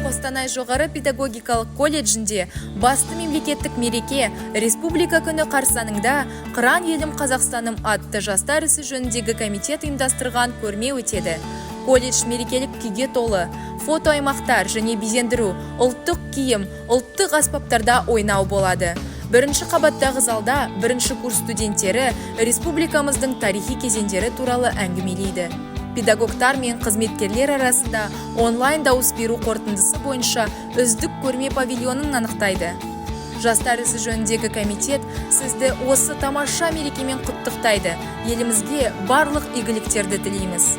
Қостанай жоғары педагогикалық колледжінде басты мемлекеттік мереке Республика күні қарсаңында «Қыран елім Қазақстаным» атты жастар ісі жөніндегі комитет ұйымдастырған көрме өтеді. Колледж мерекелік күйге толы, фото аймақтар және безендіру, ұлттық киім, ұлттық аспаптарда ойнау болады. Бірінші қабаттағы залда бірінші курс студенттері республикамыздың тарихи кезеңдері туралы әңгімелейді. Педагогтар мен қызметкерлер арасында онлайн дауыс беру қорытындысы бойынша үздік көрме павильонын анықтайды. Жастар ісі жөніндегі комитет сізді осы тамаша мерекемен құттықтайды. Елімізге барлық игіліктерді тілейміз.